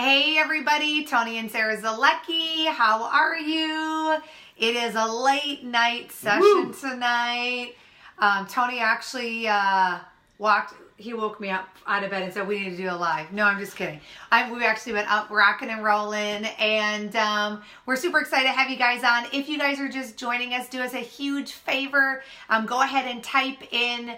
Hey everybody, Tony and Sarah Zolecki. How are you? It is a late night session tonight. Tony actually he woke me up out of bed and said we need to do a live. No, I'm just kidding. We've actually been up rocking and rolling, and we're super excited to have you guys on. If you guys are just joining us, do us a huge favor. Go ahead and type in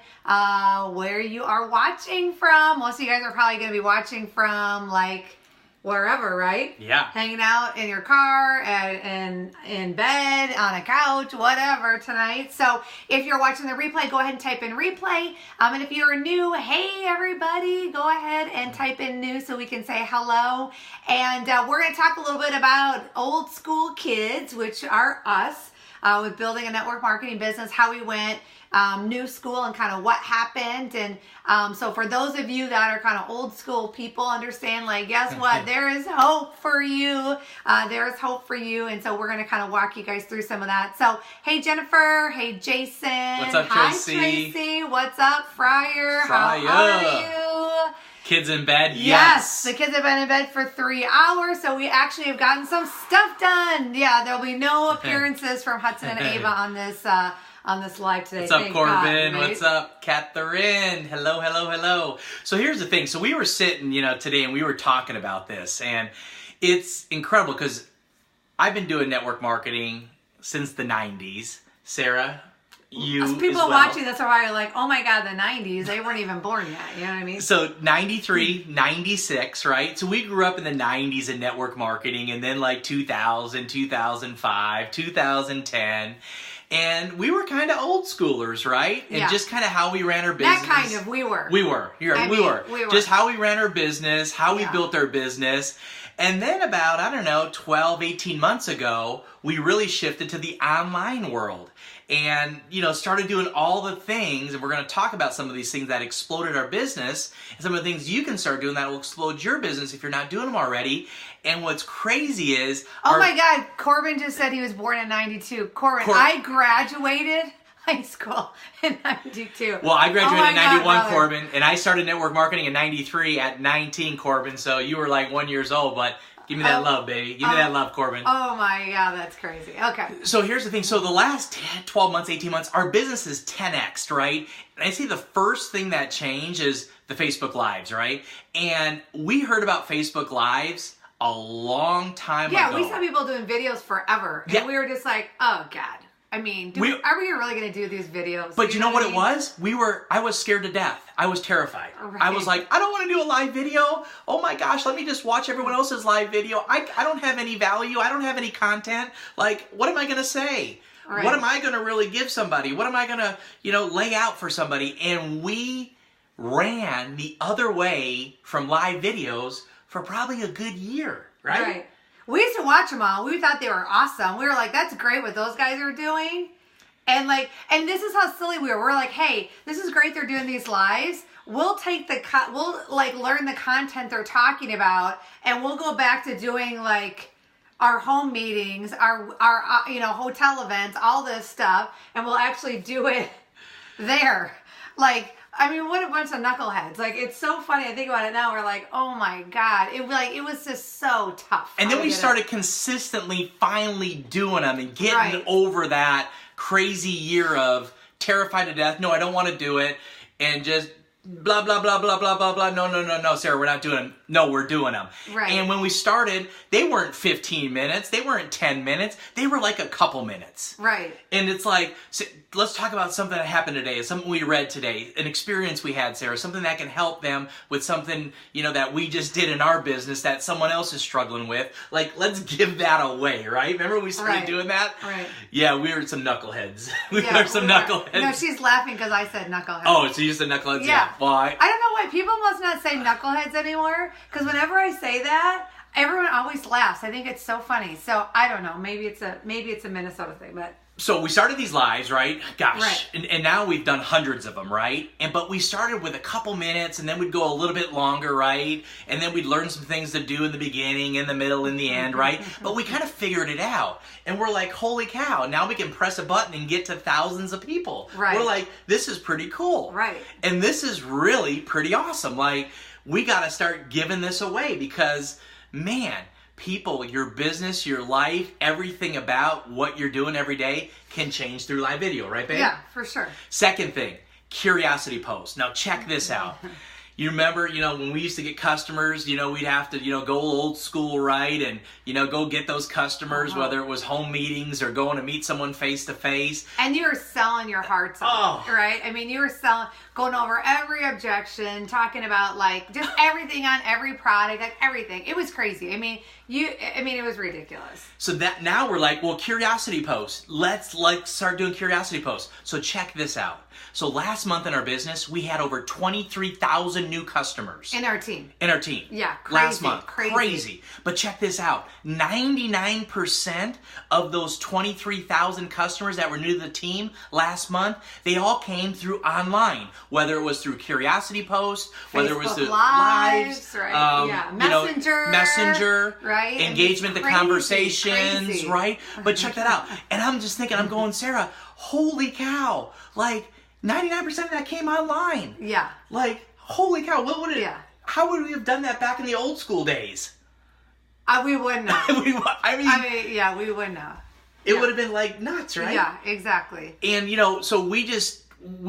where you are watching from. Most of you guys are probably going to be watching from like wherever, right? Yeah. Hanging out in your car, and in bed, on a couch, whatever tonight. So if you're watching the replay, go ahead and type in replay. And if you're new, hey everybody, go ahead and type in new so we can say hello. And we're going to talk a little bit about old school kids, which are us, with building a network marketing business, how we went new school and kind of what happened. And so for those of you that are kind of old school people, understand, like, guess what? There is hope for you. There is hope for you. And so we're going to kind of walk you guys through some of that. So, hey, Jennifer. Hey, Jason. What's up, Tracy? Hi, Tracy. What's up, Fryer? How are you? Kids in bed? Yes. The kids have been in bed for 3 hours, so we actually have gotten some stuff done. Yeah, there'll be no appearances from Hudson and Ava on this live today. What's up, Thank Corbin? God, right? What's up, Catherine? Hello, hello, hello. So here's the thing. So we were sitting, today, and we were talking about this, and it's incredible because I've been doing network marketing since the 90s. Sarah, you people as well. watching this are probably like, oh my God, the 90s. They weren't even born yet. You know what I mean? So 93, 96, right? So we grew up in the 90s in network marketing, and then like 2000, 2005, 2010. And we were kind of old schoolers, right? And just kind of how we ran our business. That kind of, we were. We were. We were. Just how we ran our business, how we built our business. And then about, 12, 18 months ago, we really shifted to the online world. And, started doing all the things, and we're going to talk about some of these things that exploded our business, and some of the things you can start doing that will explode your business if you're not doing them already. And what's crazy is... Oh my God, Corbin just said he was born in 92. Corbin, I graduated high school in 92. Well, I graduated in 91, God, Corbin, and I started network marketing in 93 at 19, Corbin, so you were like 1 year old, but... Give me that love, baby. Give me that love, Corbin. Oh my God, that's crazy. Okay. So here's the thing. So the last 12 months, 18 months, our business is 10x'd, right? And I see the first thing that changed is the Facebook Lives, right? And we heard about Facebook Lives a long time ago. Yeah, we saw people doing videos forever. And we were just like, oh God. I mean, are we really going to do these videos? But you know what it was? I was scared to death. I was terrified. Right. I was like, I don't want to do a live video. Oh my gosh, let me just watch everyone else's live video. I don't have any value. I don't have any content. Like, what am I going to say? Right. What am I going to really give somebody? What am I going to, lay out for somebody? And we ran the other way from live videos for probably a good year, right? Right. We used to watch them all. We thought they were awesome. We were like, that's great what those guys are doing. And this is how silly we were. We're like, hey, this is great they're doing these lives. We'll take we'll learn the content they're talking about, and we'll go back to doing our home meetings, our hotel events, all this stuff, and we'll actually do it there. What a bunch of knuckleheads. It's so funny. I think about it now. We're like, oh my God. It was just so tough. And then we started consistently finally doing them and getting over that crazy year of terrified to death. No, I don't want to do it. And just blah, blah, blah, blah, blah, blah, blah. No, Sarah, we're not doing them. No, we're doing them. Right. And when we started, they weren't 15 minutes. They weren't 10 minutes. They were like a couple minutes. Right. And it's like, so let's talk about something that happened today, something we read today, an experience we had, Sarah, something that can help them with something, that we just did in our business that someone else is struggling with. Let's give that away, right? Remember we started doing that? Right. Yeah, we were some knuckleheads. we were some knuckleheads. No, she's laughing because I said knuckleheads. Oh, so you said knuckleheads? Yeah. Why? I don't know why. People must not say knuckleheads anymore, because whenever I say that, everyone always laughs. I think it's so funny. So I don't know. Maybe it's a Minnesota thing, but... So we started these lives, right? Gosh, right. And now we've done hundreds of them, right? But we started with a couple minutes, and then we'd go a little bit longer, right? And then we'd learn some things to do in the beginning, in the middle, in the end, right? But we kind of figured it out, and we're like, holy cow! Now we can press a button and get to thousands of people. Right. We're like, this is pretty cool, right? And this is really pretty awesome. We got to start giving this away because man, people, your business, your life, everything about what you're doing every day can change through live video, right, babe? Yeah, for sure. Second thing, curiosity posts. Now check this out. You remember, when we used to get customers, we'd have to, go old school, right? And, go get those customers, whether it was home meetings or going to meet someone face to face. And you were selling your hearts out, right? I mean, you were going over every objection, talking about like just everything on every product, like everything. It was crazy. I mean, it was ridiculous. So that now we're like, well, curiosity posts. Let's start doing curiosity posts. So check this out. So last month in our business, we had over 23,000 new customers. In our team. Yeah, crazy. Last month. Crazy. But check this out. 99% of those 23,000 customers that were new to the team last month, they all came through online. Whether it was through curiosity posts, whether it was through lives, right? Messenger, right? Engagement, the conversations, right? But check that out. And I'm just thinking, I'm going, Sarah, holy cow, like 99% of that came online. Yeah. Like, holy cow, what would it, how would we have done that back in the old school days? We wouldn't have. we wouldn't have. It would have been like nuts, right? Yeah, exactly. And, so we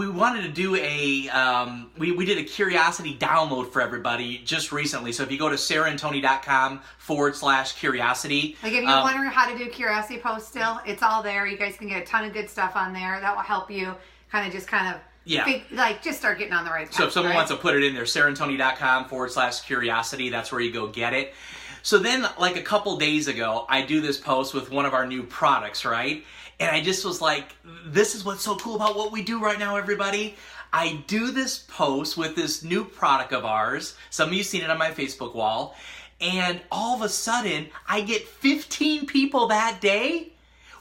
wanted to do we did a curiosity download for everybody just recently. So if you go to sarahandtony.com/curiosity. Like if you're wondering how to do curiosity posts still, it's all there. You guys can get a ton of good stuff on there. That will help you just start getting on the right path. So if someone wants to put it in there, sarahandtony.com/curiosity, that's where you go get it. So then, like a couple days ago, I do this post with one of our new products, right? And I just was like, this is what's so cool about what we do right now, everybody. I do this post with this new product of ours. Some of you seen it on my Facebook wall. And all of a sudden, I get 15 people that day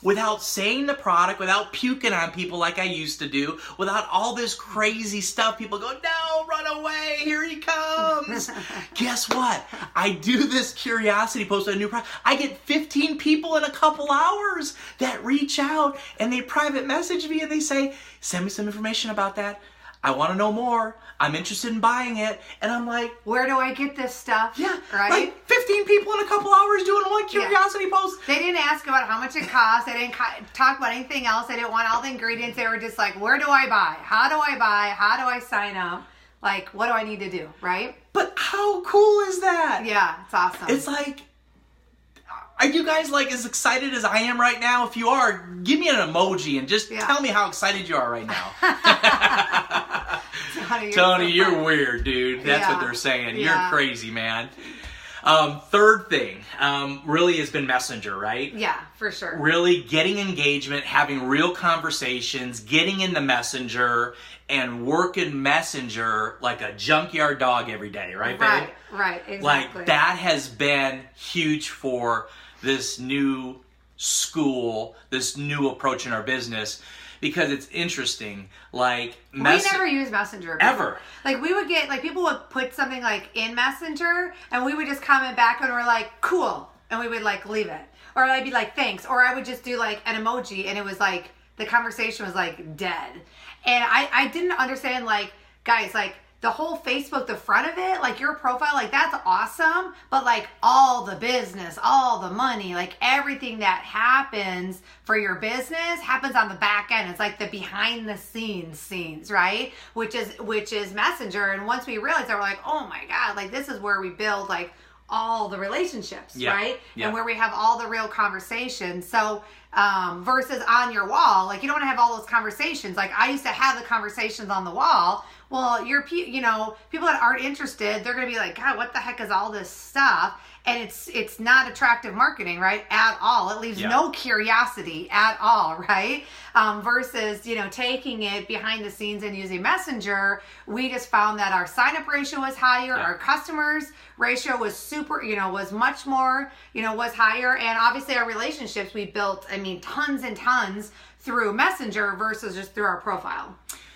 without saying the product, without puking on people like I used to do, without all this crazy stuff. People go, no, run away, here he comes. Guess what? I do this curiosity post with a new product. I get 15 people in a couple hours that reach out and they private message me and they say, send me some information about that. I want to know more. I'm interested in buying it. And I'm like, where do I get this stuff? Yeah, right? Like 15 people in a couple hours doing one curiosity post. They didn't ask about how much it cost. They didn't talk about anything else. They didn't want all the ingredients. They were just like, where do I buy? How do I buy? How do I sign up? Like, what do I need to do, right? But how cool is that? Yeah, it's awesome. It's like, are you guys like as excited as I am right now? If you are, give me an emoji and just tell me how excited you are right now. Tony, you're weird, dude. That's what they're saying. You're crazy, man. Third thing, really has been Messenger, right? Yeah, for sure. Really getting engagement, having real conversations, getting in the Messenger, and working Messenger like a junkyard dog every day, right, babe? Right, exactly. Like, that has been huge for this new school, this new approach in our business. Because it's interesting, like we never used Messenger before. Ever. Like we would get, like people would put something like in Messenger, and we would just comment back, and we're like, cool, and we would like leave it, or I'd be like, thanks, or I would just do like an emoji, and it was like the conversation was like dead, and I didn't understand, like, guys, like the whole Facebook, the front of it, like your profile, like that's awesome, but like all the business, all the money, like everything that happens for your business happens on the back end. It's like the behind the scenes, right? Which is Messenger. And once we realized that, we're like, oh my God, like this is where we build like all the relationships, right? And where we have all the real conversations. So versus on your wall, like you don't want to have all those conversations. Like I used to have the conversations on the wall. Well, people that aren't interested, they're going to be like, God, what the heck is all this stuff? And it's not attractive marketing, right? At all. It leaves no curiosity at all, right? Versus, taking it behind the scenes and using Messenger, we just found that our sign-up ratio was higher. Our customers ratio was was much more, was higher. And obviously our relationships we built, tons and tons through Messenger versus just through our profile.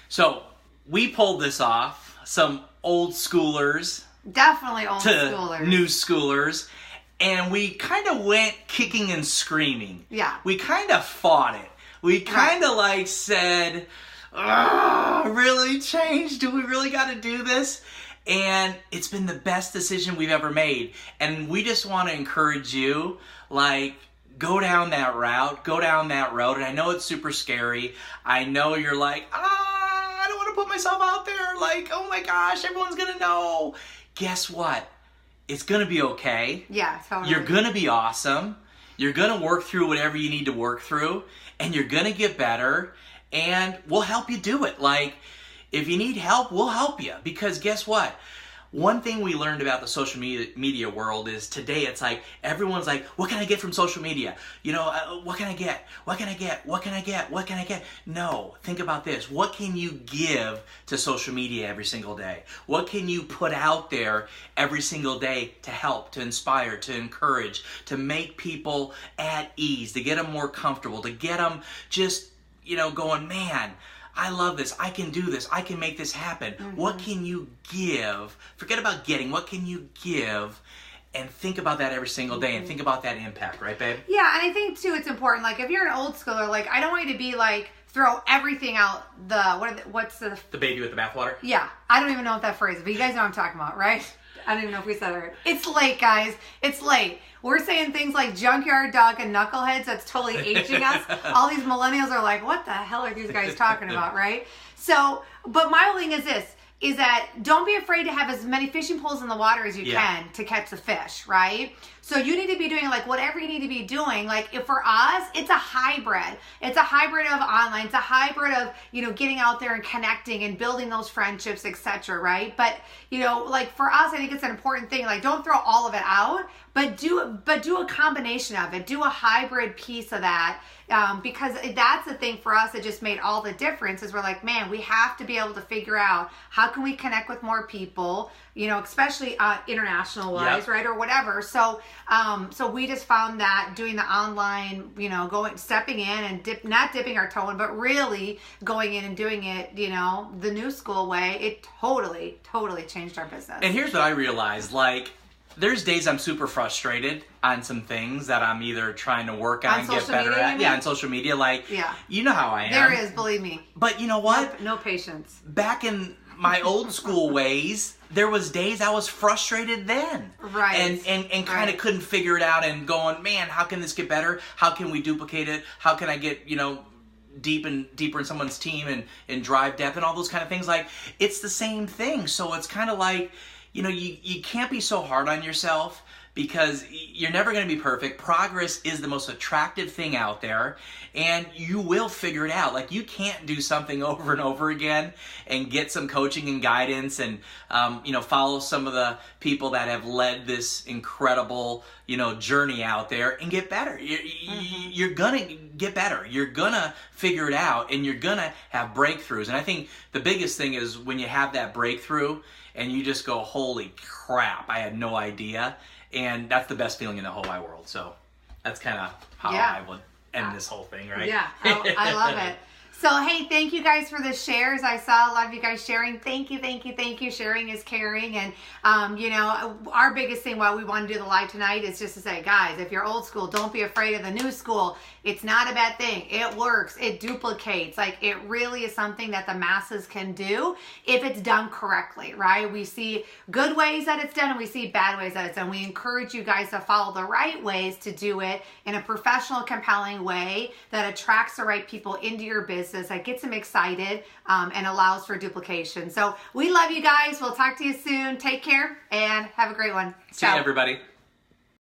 So we pulled this off. Some old schoolers. Definitely old schoolers. New schoolers. And we kind of went kicking and screaming. Yeah. We kind of fought it. We kind of like said, really change? Do we really got to do this? And it's been the best decision we've ever made. And we just want to encourage you, like, go down that route, go down that road. And I know it's super scary. I know you're like, I don't want to put myself out there. Like, oh my gosh, everyone's going to know. Guess what? It's going to be okay. Yeah, totally. You're going to be awesome. You're going to work through whatever you need to work through. And you're going to get better. And we'll help you do it. Like, if you need help, we'll help you. Because guess what? One thing we learned about the social media world is today it's like, everyone's like, what can I get from social media? You know, what can I get? What can I get? What can I get? What can I get? No, think about this. What can you give to social media every single day? What can you put out there every single day to help, to inspire, to encourage, to make people at ease, to get them more comfortable, to get them just, you know, going, man, I love this. I can do this. I can make this happen. Mm-hmm. What can you give? Forget about getting. What can you give? And think about that every single day and think about that impact, right, babe? Yeah, and I think, too, it's important. Like, if you're an old schooler, like, I don't want you to be, like, throw everything out what's the... The baby with the bathwater? Yeah. I don't even know what that phrase is, but you guys know what I'm talking about, right? I don't even know if we said it right. It's late, guys. It's late. We're saying things like junkyard dog and knuckleheads. That's totally aging us. All these millennials are like, what the hell are these guys talking about, right? So, but my whole thing is this, is that don't be afraid to have as many fishing poles in the water as you can to catch the fish, right? So you need to be doing like whatever you need to be doing. Like if for us, it's a hybrid. It's a hybrid of online. It's a hybrid of, you know, getting out there and connecting and building those friendships, etc. Right? But, you know, like for us, I think it's an important thing. Like don't throw all of it out, but do a combination of it. Do a hybrid piece of that. Because that's the thing for us that just made all the difference is we're like, man, we have to be able to figure out how can we connect with more people, you know, especially international wise, right? Or whatever. So we just found that doing the online, you know, stepping in and not dipping our toe in, but really going in and doing it, you know, the new school way, it totally changed our business. And here's what I realized, like, there's days I'm super frustrated on some things that I'm either trying to work on get better at. Yeah, on social media. Like, you know how I am. There is, believe me. But you know what? No patience. Back in my old school ways, there was days I was frustrated then. Right. And kind of couldn't figure it out and going, man, how can this get better? How can we duplicate it? How can I get, you know, deeper in someone's team and drive depth and all those kind of things? Like, it's the same thing. So it's kind of like, you know, you can't be so hard on yourself because you're never going to be perfect. Progress is the most attractive thing out there, and you will figure it out. Like, you can't do something over and over again and get some coaching and guidance and, you know, follow some of the people that have led this incredible, you know, journey out there and get better. You're going to get better. You're going to figure it out, and you're going to have breakthroughs. And I think the biggest thing is when you have that breakthrough and you just go, holy crap, I had no idea. And that's the best feeling in the whole wide world. So that's kind of how I would end this whole thing, right? Yeah, I love it. So, hey, thank you guys for the shares. I saw a lot of you guys sharing. Thank you. Sharing is caring. And, you know, our biggest thing why we want to do the live tonight is just to say, guys, if you're old school, don't be afraid of the new school. It's not a bad thing. It works. It duplicates. Like, it really is something that the masses can do if it's done correctly, right? We see good ways that it's done and we see bad ways that it's done. We encourage you guys to follow the right ways to do it in a professional, compelling way that attracts the right people into your business, that gets them excited and allows for duplication. So we love you guys. We'll talk to you soon. Take care and have a great one. See you, everybody.